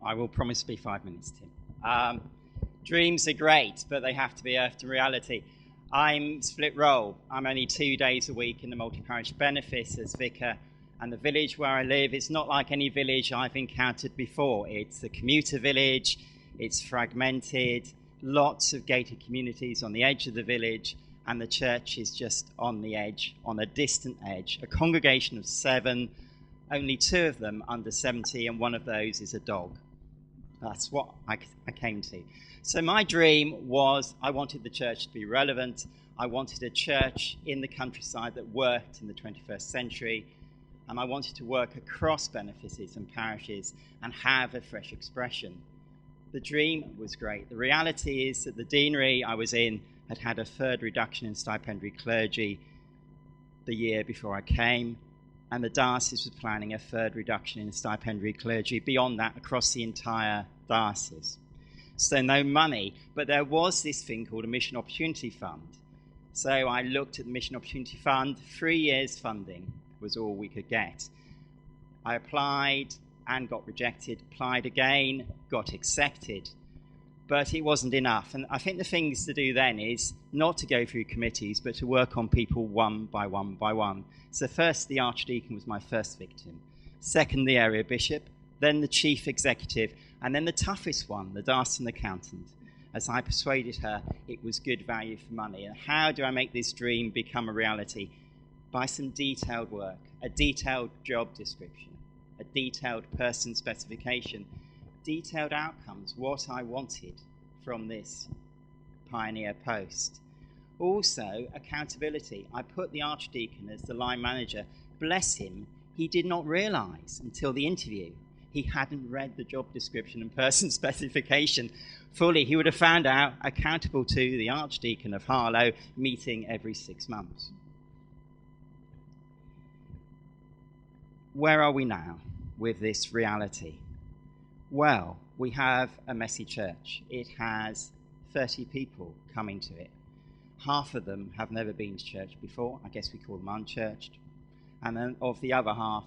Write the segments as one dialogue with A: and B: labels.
A: I will promise to be 5 minutes, Tim. Dreams are great, but they have to be earthed in reality. I'm split role. I'm only 2 days a week in the multi-parish benefice as vicar, and the village where I live is not like any village I've encountered before. It's a commuter village, it's fragmented, lots of gated communities on the edge of the village, and the church is just on the edge, on a distant edge. A congregation of 7, only 2 of them under 70, and one of those is a dog. That's what I came to. So my dream was I wanted the church to be relevant. I wanted a church in the countryside that worked in the 21st century. And I wanted to work across benefices and parishes and have a fresh expression. The dream was great. The reality is that the deanery I was in had had a third reduction in stipendiary clergy the year before I came. And the diocese was planning a third reduction in stipendiary clergy beyond that across the entire diocese. So no money, but there was this thing called a Mission Opportunity Fund. So I looked at the Mission Opportunity Fund. 3 years funding was all we could get. I applied and got rejected, applied again, got accepted, but it wasn't enough. And I think the things to do then is not to go through committees, but to work on people one by one by one. So first, the Archdeacon was my first victim. Second, the area bishop, then the chief executive, and then the toughest one, the diocesan accountant, as I persuaded her it was good value for money. And how do I make this dream become a reality? By some detailed work, a detailed job description, a detailed person specification, detailed outcomes, what I wanted from this pioneer post. Also, accountability. I put the Archdeacon as the line manager. Bless him, he did not realise until the interview he hadn't read the job description and person specification fully. He would have found out accountable to the Archdeacon of Harlow, meeting every 6 months. Where are we now with this reality? Well, we have a messy church. It has 30 people coming to it. Half of them have never been to church before. I guess we call them unchurched. And then of the other half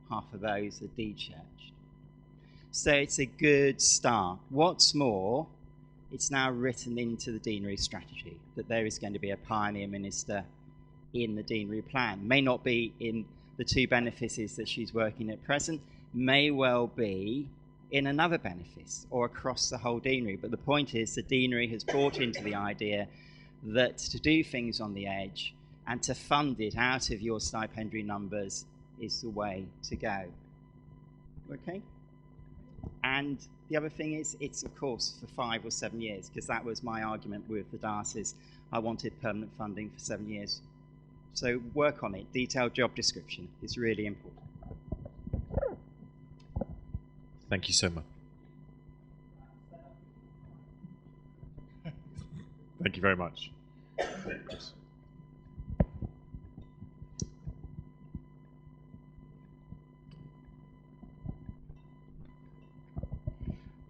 A: of those are de-churched. So it's a good start. What's more, it's now written into the deanery strategy that there is going to be a pioneer minister in the deanery plan. May not be in the 2 benefices that she's working at present, may well be in another benefice or across the whole deanery. But the point is the deanery has bought into the idea that to do things on the edge and to fund it out of your stipendiary numbers is the way to go. Okay? And the other thing is, it's of course for 5 or 7 years, because that was my argument with the diocese. I wanted permanent funding for 7 years. So work on it. Detailed job description is really important.
B: Thank you so much. Thank you very much. Yes.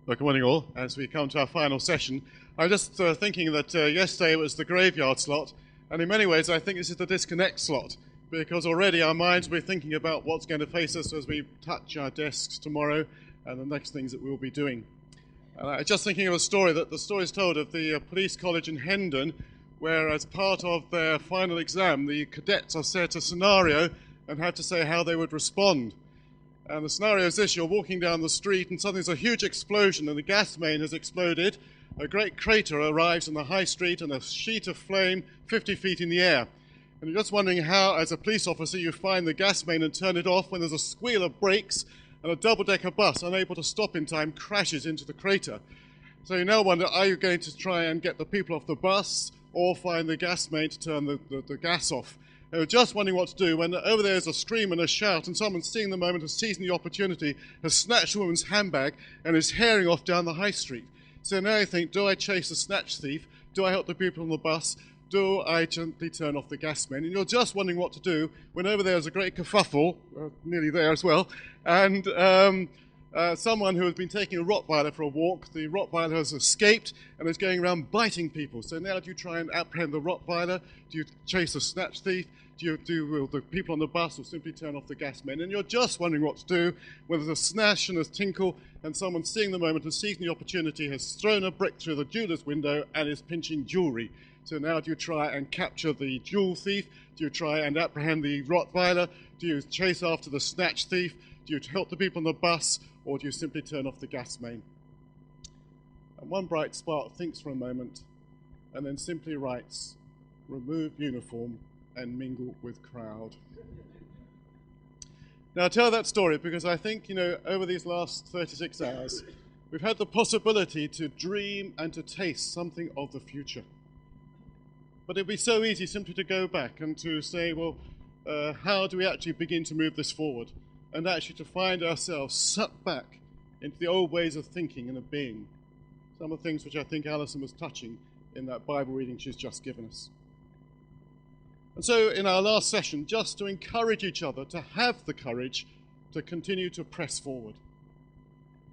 C: Well, good morning all. As we come to our final session, I was just thinking that yesterday was the graveyard slot, and in many ways I think this is the disconnect slot, because already our minds will be thinking about what's going to face us as we touch our desks tomorrow and the next things that we'll be doing. Just thinking of a story, that the story is told of the police college in Hendon, where as part of their final exam, the cadets are set a scenario and had to say how they would respond. And the scenario is this: you're walking down the street and suddenly there's a huge explosion and the gas main has exploded. A great crater arrives on the high street and a sheet of flame 50 feet in the air. And you're just wondering how, as a police officer, you find the gas main and turn it off when there's a squeal of brakes and a double-decker bus, unable to stop in time, crashes into the crater. So you now wonder, are you going to try and get the people off the bus or find the gas main to turn the gas off? And we're just wondering what to do when over there is a scream and a shout, and someone seeing the moment, has seized the opportunity, has snatched a woman's handbag and is herring off down the high street. So now you think, do I chase the snatch thief? Do I help the people on the bus? Do I gently turn off the gas main? And you're just wondering what to do when over there is a great kerfuffle, nearly there as well, and someone who has been taking a Rottweiler for a walk. The Rottweiler has escaped and is going around biting people. So now do you try and apprehend the Rottweiler? Do you chase a snatch thief? Will the people on the bus will simply turn off the gas main? And you're just wondering what to do when there's a snash and a tinkle and someone seeing the moment and seizing the opportunity has thrown a brick through the jeweler's window and is pinching jewellery. So now do you try and capture the jewel thief? Do you try and apprehend the Rottweiler? Do you chase after the snatch thief? Do you help the people on the bus? Or do you simply turn off the gas main? And one bright spark thinks for a moment and then simply writes, remove uniform and mingle with crowd. Now I tell that story because I think, over these last 36 hours, we've had the possibility to dream and to taste something of the future. But it'd be so easy simply to go back and to say, well, how do we actually begin to move this forward? And actually to find ourselves sucked back into the old ways of thinking and of being. Some of the things which I think Alison was touching in that Bible reading she's just given us. And so in our last session, just to encourage each other to have the courage to continue to press forward,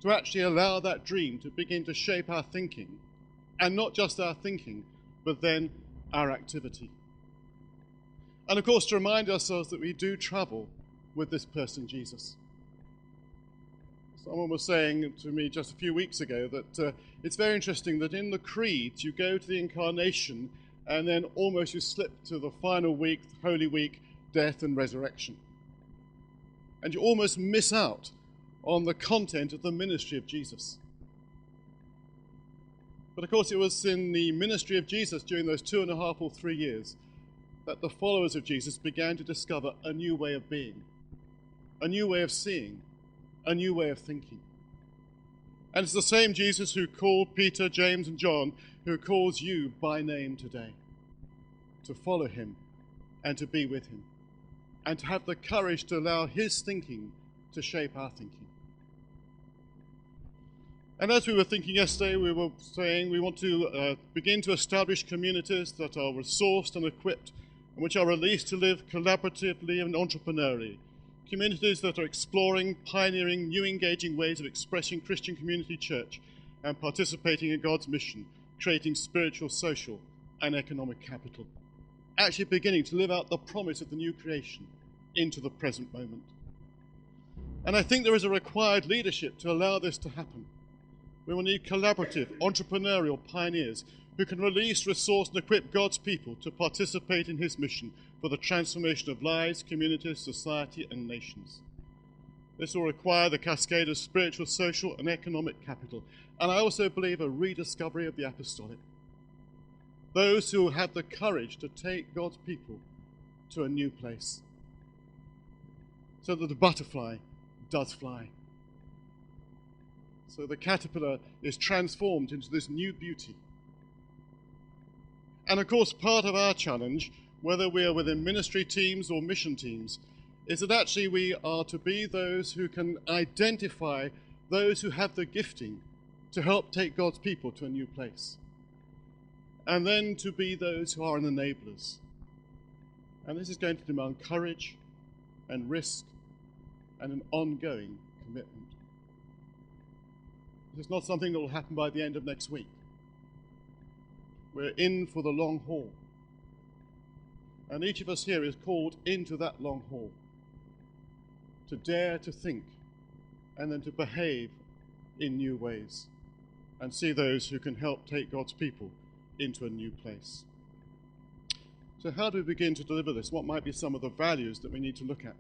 C: to actually allow that dream to begin to shape our thinking, and not just our thinking, but then our activity. And of course, to remind ourselves that we do travel with this person, Jesus. Someone was saying to me just a few weeks ago that it's very interesting that in the creeds you go to the incarnation and then almost you slip to the final week, Holy Week, death and resurrection. And you almost miss out on the content of the ministry of Jesus. But of course it was in the ministry of Jesus during those 2.5 or 3 years that the followers of Jesus began to discover a new way of being, a new way of seeing, a new way of thinking. And it's the same Jesus who called Peter, James, and John, who calls you by name today, to follow him and to be with him, and to have the courage to allow his thinking to shape our thinking. And as we were thinking yesterday, we were saying we want to begin to establish communities that are resourced and equipped, and which are released to live collaboratively and entrepreneurially. Communities that are exploring, pioneering, new engaging ways of expressing Christian community church and participating in God's mission, creating spiritual, social, and economic capital. Actually beginning to live out the promise of the new creation into the present moment. And I think there is a required leadership to allow this to happen. We will need collaborative, entrepreneurial pioneers who can release, resource, and equip God's people to participate in his mission for the transformation of lives, communities, society, and nations. This will require the cascade of spiritual, social, and economic capital. And I also believe a rediscovery of the apostolic. Those who have the courage to take God's people to a new place, so that the butterfly does fly. So the caterpillar is transformed into this new beauty. And of course, part of our challenge, whether we are within ministry teams or mission teams, is that actually we are to be those who can identify those who have the gifting to help take God's people to a new place. And then to be those who are enablers. And this is going to demand courage and risk and an ongoing commitment. This is not something that will happen by the end of next week. We're in for the long haul. And each of us here is called into that long haul. To dare to think and then to behave in new ways and see those who can help take God's people into a new place. So how do we begin to deliver this? What might be some of the values that we need to look at?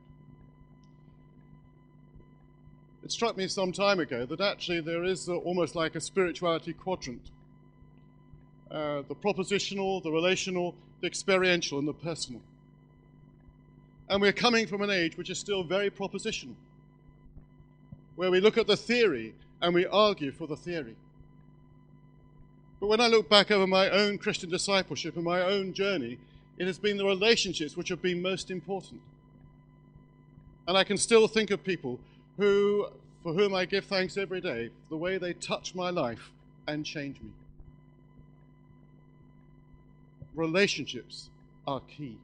C: It struck me some time ago that actually there is almost like a spirituality quadrant. The propositional, the relational, the experiential, and the personal. And we're coming from an age which is still very propositional, where we look at the theory and we argue for the theory. But when I look back over my own Christian discipleship and my own journey, it has been the relationships which have been most important. And I can still think of people for whom I give thanks every day for the way they touch my life and change me. Relationships are key.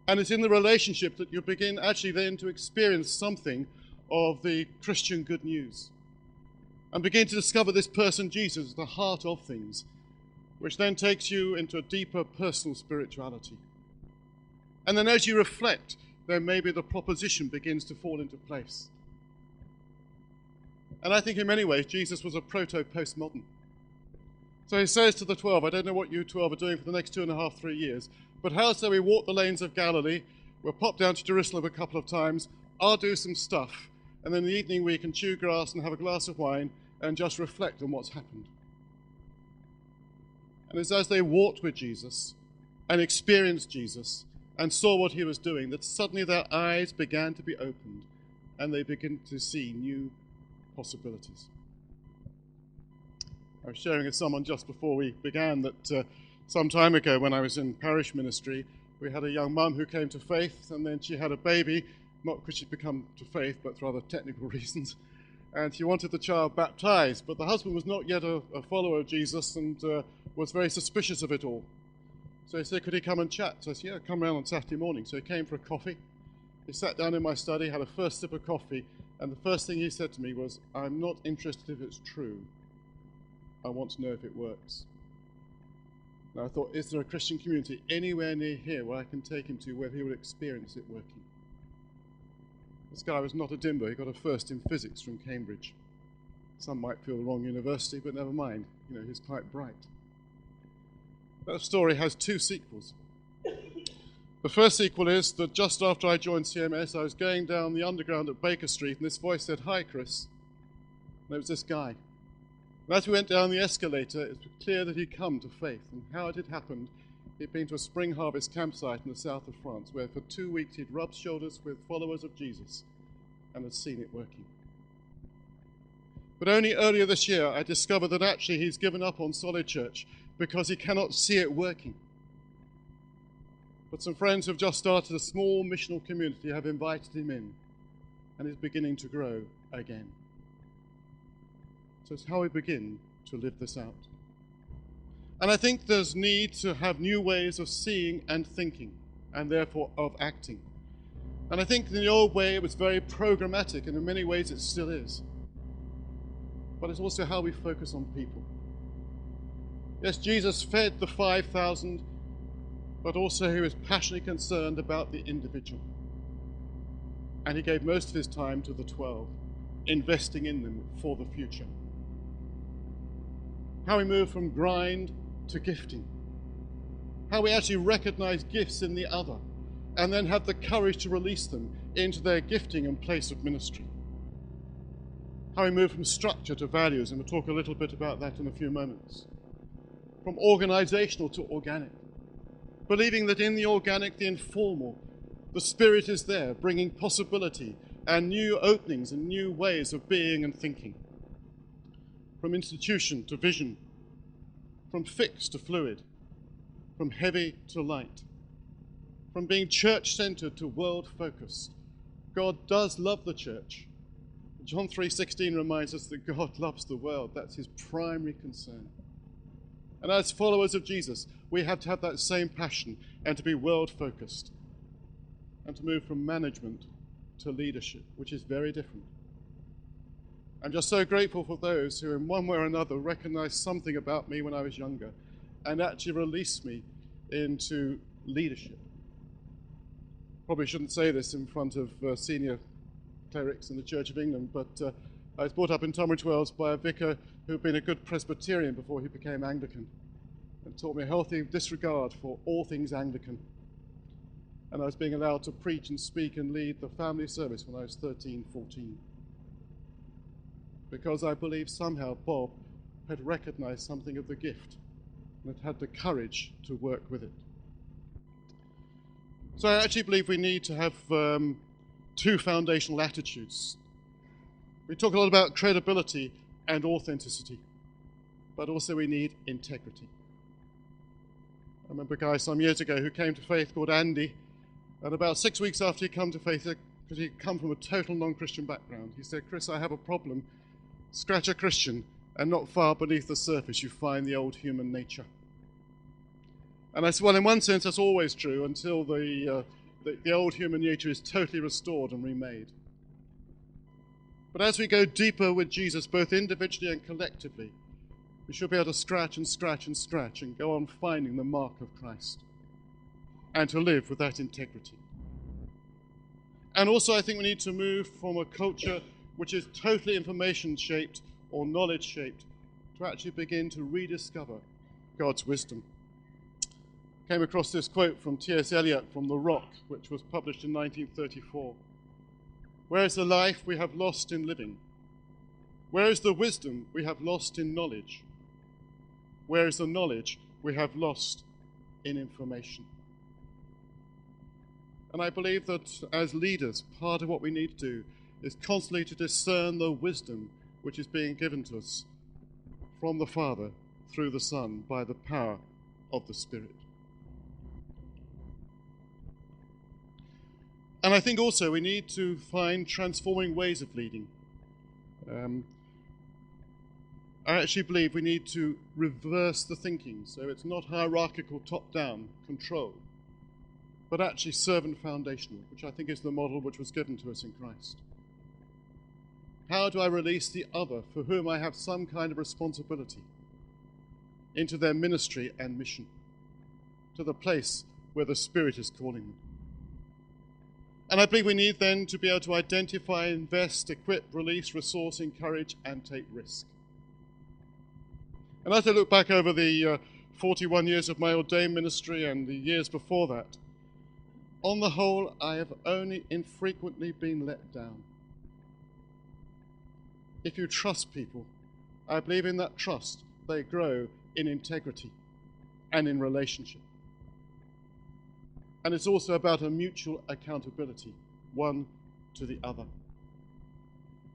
C: And it's in the relationship that you begin actually then to experience something of the Christian good news and begin to discover this person, Jesus, at the heart of things, which then takes you into a deeper personal spirituality. And then as you reflect, then maybe the proposition begins to fall into place. And I think in many ways, Jesus was a proto-postmodern. So he says to the 12, I don't know what you 12 are doing for the next 2.5, 3 years, but how so we walk the lanes of Galilee, we'll pop down to Jerusalem a couple of times, I'll do some stuff, and then in the evening we can chew grass and have a glass of wine and just reflect on what's happened. And it's as they walked with Jesus and experienced Jesus and saw what he was doing that suddenly their eyes began to be opened and they began to see new possibilities. I was sharing with someone just before we began that some time ago when I was in parish ministry, we had a young mum who came to faith, and then she had a baby, not because she'd become to faith, but for other technical reasons, and she wanted the child baptized, but the husband was not yet a follower of Jesus and was very suspicious of it all. So he said, could he come and chat? So I said, yeah, come round on Saturday morning. So he came for a coffee. He sat down in my study, had a first sip of coffee, and the first thing he said to me was, I'm not interested if it's true. I want to know if it works. Now I thought, is there a Christian community anywhere near here where I can take him to where he would experience it working? This guy was not a dimbo. He got a first in physics from Cambridge. Some might feel the wrong university, but never mind. You know, he's quite bright. That story has 2 sequels. The first sequel is that just after I joined CMS, I was going down the underground at Baker Street, and this voice said, hi, Chris. And it was this guy. And as we went down the escalator, it was clear that he'd come to faith, and how it had happened. He'd been to a spring harvest campsite in the south of France, where for 2 weeks he'd rubbed shoulders with followers of Jesus and had seen it working. But only earlier this year, I discovered that actually he's given up on Solid Church because he cannot see it working. But some friends who have just started a small missional community have invited him in, and he's beginning to grow again. So it's how we begin to live this out. And I think there's need to have new ways of seeing and thinking, and therefore of acting. And I think in the old way it was very programmatic, and in many ways it still is. But it's also how we focus on people. Yes, Jesus fed the 5,000, but also he was passionately concerned about the individual. And he gave most of his time to the 12, investing in them for the future. How we move from grind to gifting. How we actually recognize gifts in the other and then have the courage to release them into their gifting and place of ministry. How we move from structure to values, and we'll talk a little bit about that in a few moments. From organizational to organic. Believing that in the organic, the informal, the Spirit is there, bringing possibility and new openings and new ways of being and thinking. From institution to vision, from fixed to fluid, from heavy to light, from being church-centered to world-focused. God does love the church. John 3:16 reminds us that God loves the world. That's his primary concern. And as followers of Jesus, we have to have that same passion and to be world-focused and to move from management to leadership, which is very different. I'm just so grateful for those who in one way or another recognized something about me when I was younger and actually released me into leadership. Probably shouldn't say this in front of senior clerics in the Church of England, but I was brought up in Tunbridge Wells by a vicar who had been a good Presbyterian before he became Anglican and taught me a healthy disregard for all things Anglican. And I was being allowed to preach and speak and lead the family service when I was 13, 14. Because I believe somehow Bob had recognized something of the gift and had had the courage to work with it. So I actually believe we need to have 2 foundational attitudes. We talk a lot about credibility and authenticity, but also we need integrity. I remember a guy some years ago who came to faith called Andy, and about 6 weeks after he'd come to faith, because he'd come from a total non-Christian background, he said, Chris, I have a problem. Scratch a Christian, and not far beneath the surface you find the old human nature. And I said, well, in one sense that's always true until the old human nature is totally restored and remade. But as we go deeper with Jesus, both individually and collectively, we should be able to scratch and scratch and scratch and go on finding the mark of Christ and to live with that integrity. And also I think we need to move from a culture which is totally information-shaped or knowledge-shaped to actually begin to rediscover God's wisdom. Came across this quote from T.S. Eliot from The Rock, which was published in 1934. "Where is the life we have lost in living? Where is the wisdom we have lost in knowledge? Where is the knowledge we have lost in information?" And I believe that as leaders, part of what we need to do is constantly to discern the wisdom which is being given to us from the Father through the Son by the power of the Spirit. And I think also we need to find transforming ways of leading. I actually believe we need to reverse the thinking, so it's not hierarchical top-down control, but actually servant foundational, which I think is the model which was given to us in Christ. How do I release the other for whom I have some kind of responsibility into their ministry and mission, to the place where the Spirit is calling them? And I believe we need then to be able to identify, invest, equip, release, resource, encourage, and take risk. And as I look back over the 41 years of my ordained ministry and the years before that, on the whole, I have only infrequently been let down. If you trust people, I believe in that trust, they grow in integrity and in relationship. And it's also about a mutual accountability, one to the other.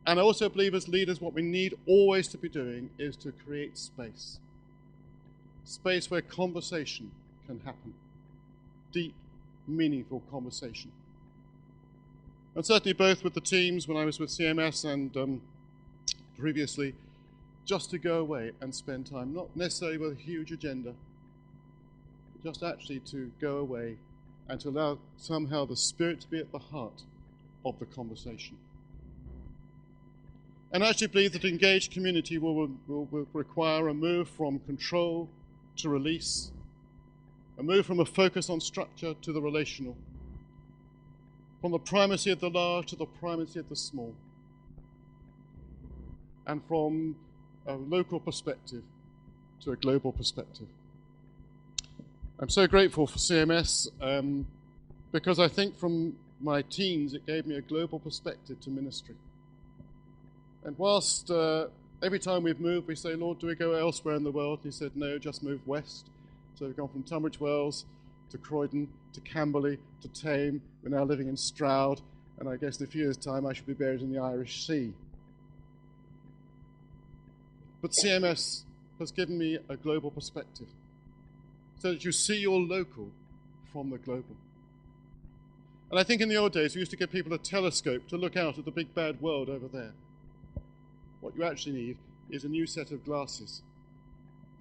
C: And I also believe as leaders, what we need always to be doing is to create space. Space where conversation can happen. Deep, meaningful conversation. And certainly both with the teams when I was with CMS and previously, just to go away and spend time, not necessarily with a huge agenda, but just actually to go away and to allow somehow the Spirit to be at the heart of the conversation. And I actually believe that engaged community will require a move from control to release, a move from a focus on structure to the relational, from the primacy of the large to the primacy of the small, and from a local perspective to a global perspective. I'm so grateful for CMS because I think from my teens it gave me a global perspective to ministry. And whilst every time we've moved we say, Lord, do we go elsewhere in the world? He said, no, just move west. So we've gone from Tunbridge Wells to Croydon to Camberley to Tame. We're now living in Stroud, and I guess in a few years' time I should be buried in the Irish Sea. But CMS has given me a global perspective, so that you see your local from the global. And I think in the old days we used to give people a telescope to look out at the big bad world over there. What you actually need is a new set of glasses,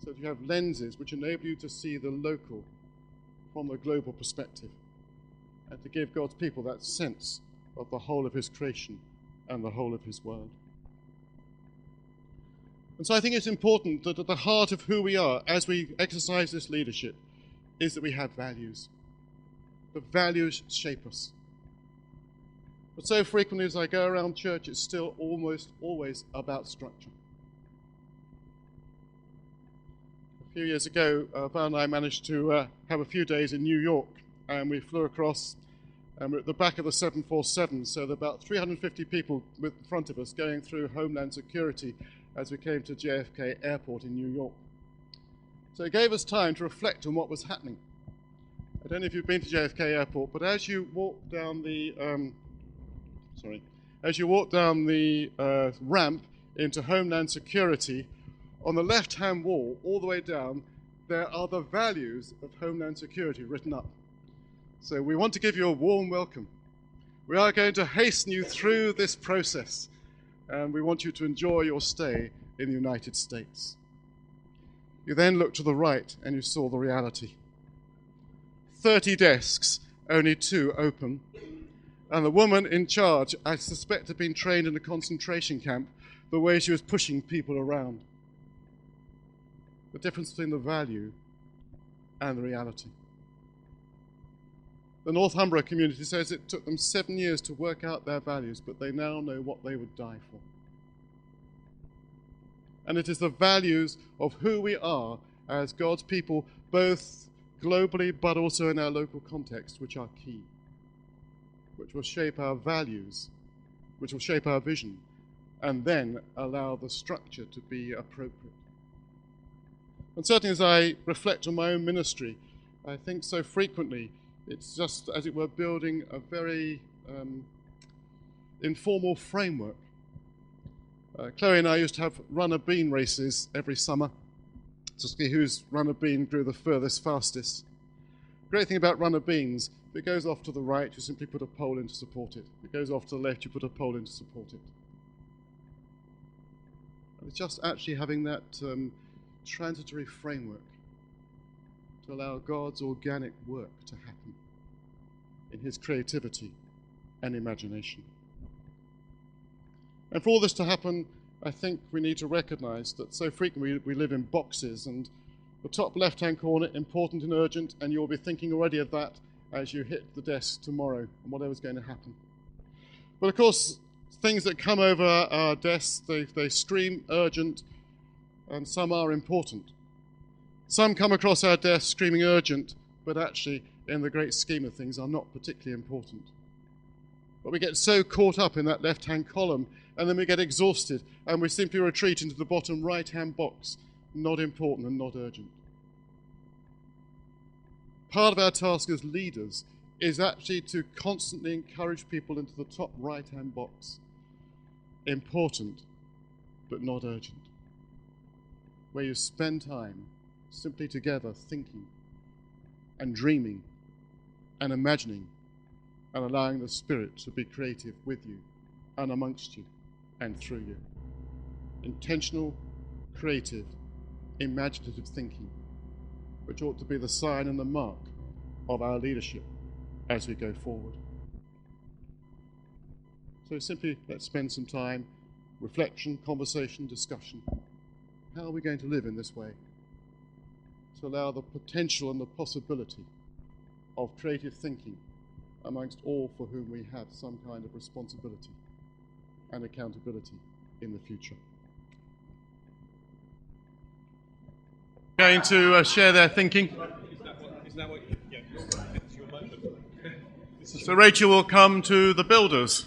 C: so that you have lenses which enable you to see the local from the global perspective, and to give God's people that sense of the whole of his creation and the whole of his world. And so I think it's important that at the heart of who we are as we exercise this leadership is that we have values. The values shape us. But so frequently as I go around church, it's still almost always about structure. A few years ago, Val and I managed to have a few days in New York, and we flew across, and we're at the back of the 747, so there are about 350 people in front of us going through Homeland Security as we came to JFK Airport in New York. So it gave us time to reflect on what was happening. I don't know if you've been to JFK Airport, but as you walk down the ramp into Homeland Security, on the left-hand wall, all the way down, there are the values of Homeland Security written up. So we want to give you a warm welcome. We are going to hasten you through this process, and we want you to enjoy your stay in the United States. You then looked to the right and you saw the reality. 30 desks, only 2 open, And the woman in charge, I suspect, had been trained in a concentration camp, the way she was pushing people around. The difference between the value and the reality. The Northumbria community says it took them 7 years to work out their values, but they now know what they would die for. And it is the values of who we are as God's people, both globally but also in our local context, which are key, which will shape our values, which will shape our vision, and then allow the structure to be appropriate. And certainly as I reflect on my own ministry, I think so frequently it's just, as it were, building a very informal framework. Chloe and I used to have run-a-bean races every summer to see whose run-a-bean grew the furthest, fastest. Great thing about run-a-beans, if it goes off to the right, you simply put a pole in to support it. If it goes off to the left, you put a pole in to support it. And it's just actually having that transitory framework to allow God's organic work to happen in his creativity and imagination. And for all this to happen, I think we need to recognize that so frequently we live in boxes, and the top left-hand corner, important and urgent, and you'll be thinking already of that as you hit the desk tomorrow and whatever's going to happen. But of course, things that come over our desks, they scream urgent, and some are important. Some come across our desk screaming urgent, but actually, in the great scheme of things, are not particularly important. But we get so caught up in that left-hand column, and then we get exhausted, and we simply retreat into the bottom right-hand box, not important and not urgent. Part of our task as leaders is actually to constantly encourage people into the top right-hand box, important but not urgent, where you spend time simply together thinking and dreaming and imagining and allowing the Spirit to be creative with you and amongst you and through you. Intentional, creative, imaginative thinking, which ought to be the sign and the mark of our leadership as we go forward. So simply let's spend some time, reflection, conversation, discussion. How are we going to live in this way to allow the potential and the possibility of creative thinking amongst all for whom we have some kind of responsibility and accountability in the future? Going to share their thinking. So Rachel will come to the builders.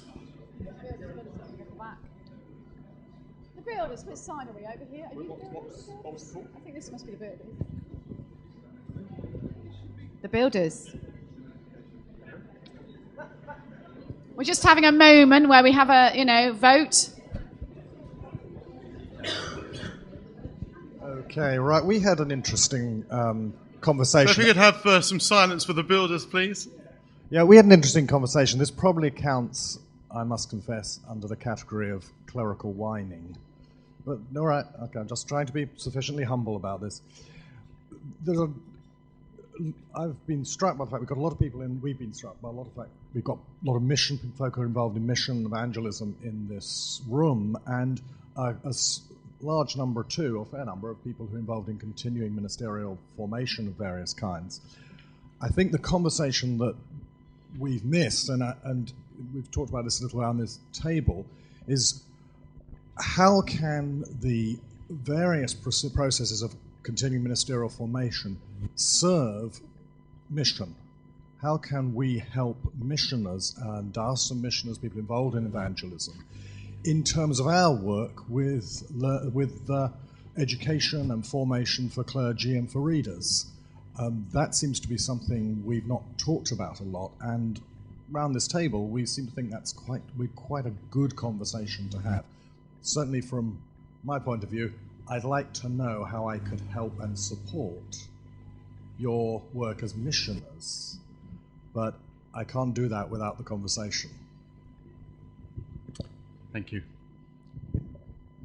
D: The builders, which side are we over here? Are you builders? I think this must be the builders. The builders. We're just having a moment where we have a, vote.
E: Okay, right. We had an interesting conversation.
C: So if we could have some silence for the builders, please.
E: Yeah, we had an interesting conversation. This probably counts, I must confess, under the category of clerical whining. But all right, okay, I'm just trying to be sufficiently humble about this. I've been struck by the fact we've got a lot of people we've been struck by a lot of fact we've got a lot of mission folk who are involved in mission evangelism in this room, and a large number too, or fair number, of people who are involved in continuing ministerial formation of various kinds. I think the conversation that we've missed, and we've talked about this a little around this table, is how can the various processes of continuing ministerial formation serve mission? How can we help missioners and us and missioners, people involved in evangelism, in terms of our work with education and formation for clergy and for readers? That seems to be something we've not talked about a lot, and around this table we seem to think that's quite a good conversation to have. Certainly from my point of view, I'd like to know how I could help and support your work as missioners, but I can't do that without the conversation.
C: Thank you.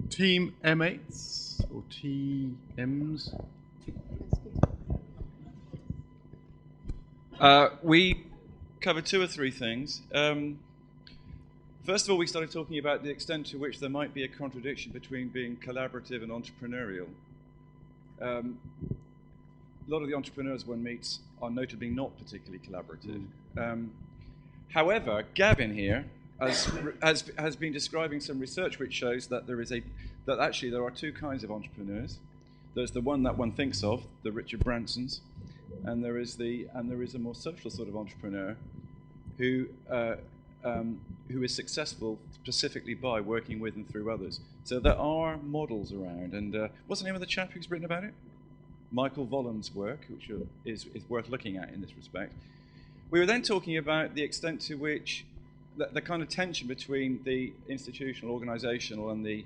C: Team M8s or TMs?
F: We covered two or three things. First of all, we started talking about the extent to which there might be a contradiction between being collaborative and entrepreneurial. A lot of the entrepreneurs one meets are notably not particularly collaborative. However, Gavin here has been describing some research which shows that that actually there are two kinds of entrepreneurs. There's the one that one thinks of, the Richard Bransons, and there is a more social sort of entrepreneur who is successful specifically by working with and through others. So there are models around, and what's the name of the chap who's written about it? Michael Vollen's work, which is worth looking at in this respect. We were then talking about the extent to which the kind of tension between the institutional, organizational, and the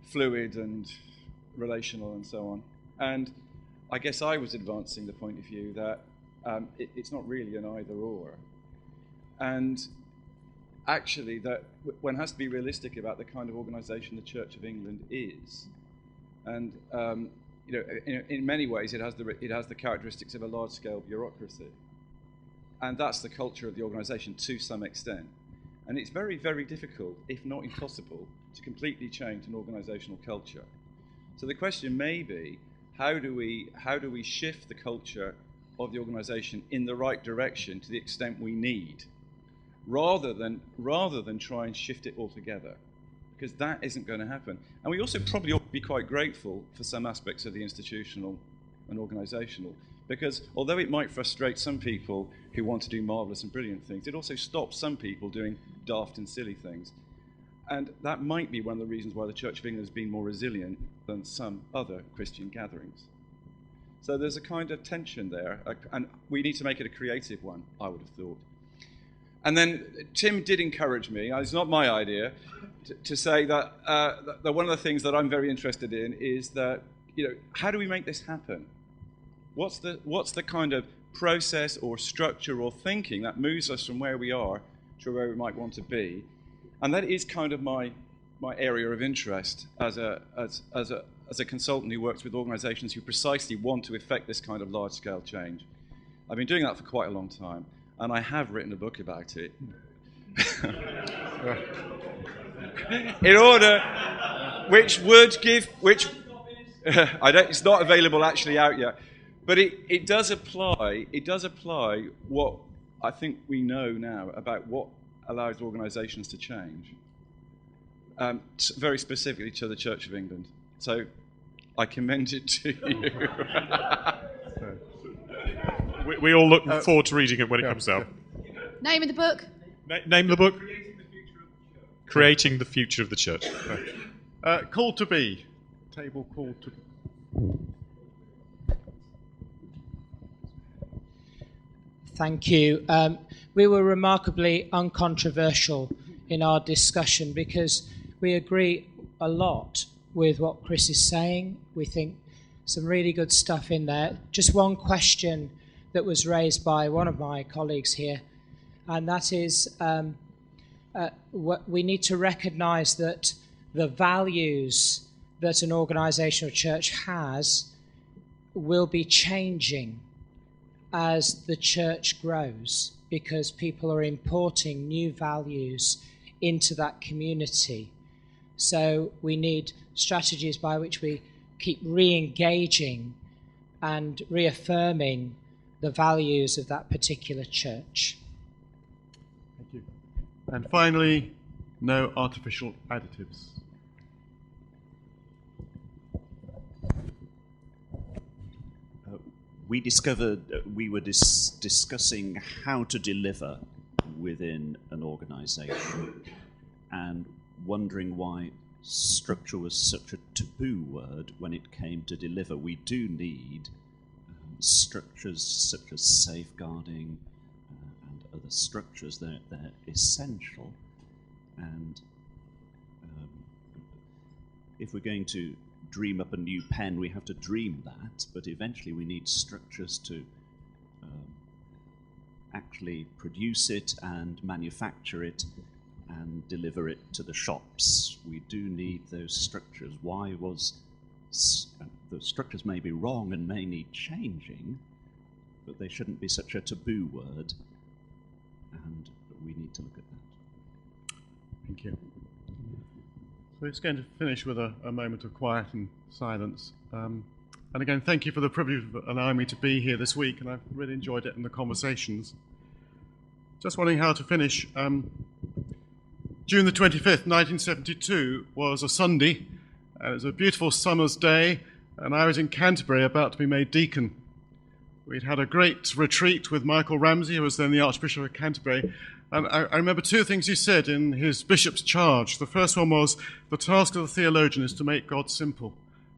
F: fluid and relational and so on. And I guess I was advancing the point of view that it's not really an either or. And actually that one has to be realistic about the kind of organization the Church of England is. And in many ways it has the characteristics of a large-scale bureaucracy. And that's the culture of the organization to some extent. And it's very, very difficult, if not impossible, to completely change an organizational culture. So the question may be, how do we shift the culture of the organization in the right direction to the extent we need, rather than try and shift it altogether, because that isn't going to happen. And we also probably ought to be quite grateful for some aspects of the institutional and organizational, because although it might frustrate some people who want to do marvelous and brilliant things, it also stops some people doing daft and silly things. And that might be one of the reasons why the Church of England has been more resilient than some other Christian gatherings. So there's a kind of tension there, and we need to make it a creative one, I would have thought. And then Tim did encourage me, it's not my idea, to say that, that one of the things that I'm very interested in is that, how do we make this happen? What's the kind of process or structure or thinking that moves us from where we are to where we might want to be? And that is kind of my area of interest as a consultant who works with organizations who precisely want to effect this kind of large-scale change. I've been doing that for quite a long time, and I have written a book about it. In order, it's not available actually out yet, but it does apply what I think we know now about what allows organizations to change, very specifically to the Church of England. So I commend it to you.
B: We all look forward to reading it when it comes out.
D: Name of the book?
B: Name the book? Creating the Future of the Church.
C: Called to be. Table called to be.
G: Thank you. We were remarkably uncontroversial in our discussion because we agree a lot with what Chris is saying. We think some really good stuff in there. Just one question that was raised by one of my colleagues here, and that is we need to recognize that the values that an organizational church has will be changing as the church grows, because people are importing new values into that community. So we need strategies by which we keep re-engaging and reaffirming the values of that particular church.
C: Thank you. And finally, no artificial additives.
H: We discovered we were discussing how to deliver within an organization and wondering why structure was such a taboo word when it came to deliver. We do need structures such as safeguarding and other structures. They're essential, and if we're going to dream up a new pen, we have to dream that, but eventually we need structures to actually produce it and manufacture it and deliver it to the shops. We do need those structures. Those structures may be wrong and may need changing, but they shouldn't be such a taboo word, and we need to look at that.
C: Thank you. So it's going to finish with a moment of quiet and silence. And again, thank you for the privilege of allowing me to be here this week, and I've really enjoyed it in the conversations. Just wondering how to finish. June the 25th, 1972 was a Sunday, and it was a beautiful summer's day, and I was in Canterbury about to be made deacon. We'd had a great retreat with Michael Ramsey, who was then the Archbishop of Canterbury, and I remember two things he said in his bishop's charge. The first one was, the task of the theologian is to make God simple,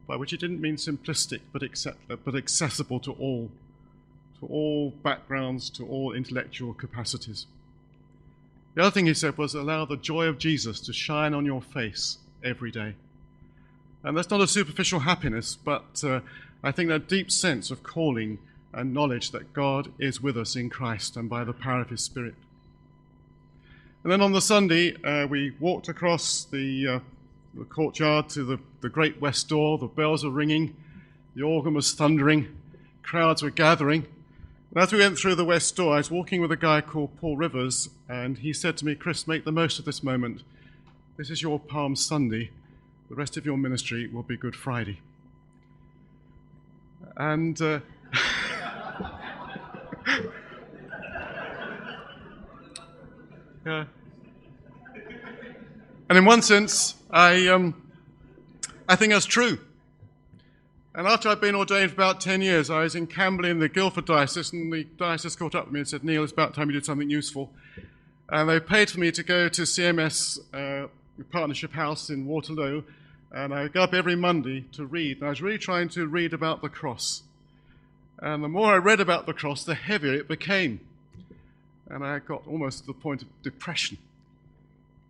C: by which he didn't mean simplistic, but accessible to all backgrounds, to all intellectual capacities. The other thing he said was, allow the joy of Jesus to shine on your face every day. And that's not a superficial happiness, but I think that deep sense of calling and knowledge that God is with us in Christ and by the power of his Spirit. And then on the Sunday, we walked across the courtyard to the great west door. The bells were ringing, the organ was thundering, crowds were gathering. And as we went through the west door, I was walking with a guy called Paul Rivers, and he said to me, Chris, make the most of this moment. This is your Palm Sunday. The rest of your ministry will be Good Friday. And and in one sense, I think that's true. And after I'd been ordained for about 10 years, I was in Camberley in the Guildford diocese, and the diocese caught up with me and said, Neal, it's about time you did something useful. And they paid for me to go to CMS Partnership House in Waterloo, and I go up every Monday to read. And I was really trying to read about the cross. And the more I read about the cross, the heavier it became. And I got almost to the point of depression.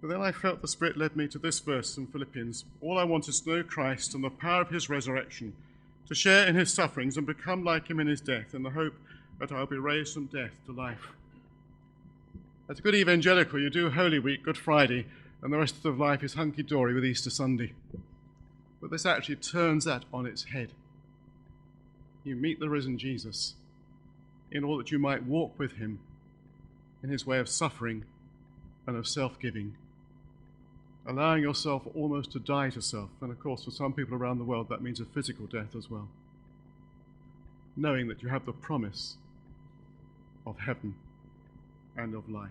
C: But then I felt the Spirit led me to this verse in Philippians. All I want is to know Christ and the power of his resurrection, to share in his sufferings and become like him in his death, in the hope that I'll be raised from death to life. As a good evangelical, you do Holy Week, Good Friday, and the rest of life is hunky-dory with Easter Sunday. But this actually turns that on its head. You meet the risen Jesus in order that you might walk with him in his way of suffering and of self-giving, allowing yourself almost to die to self. And of course, for some people around the world, that means a physical death as well. Knowing that you have the promise of heaven and of life.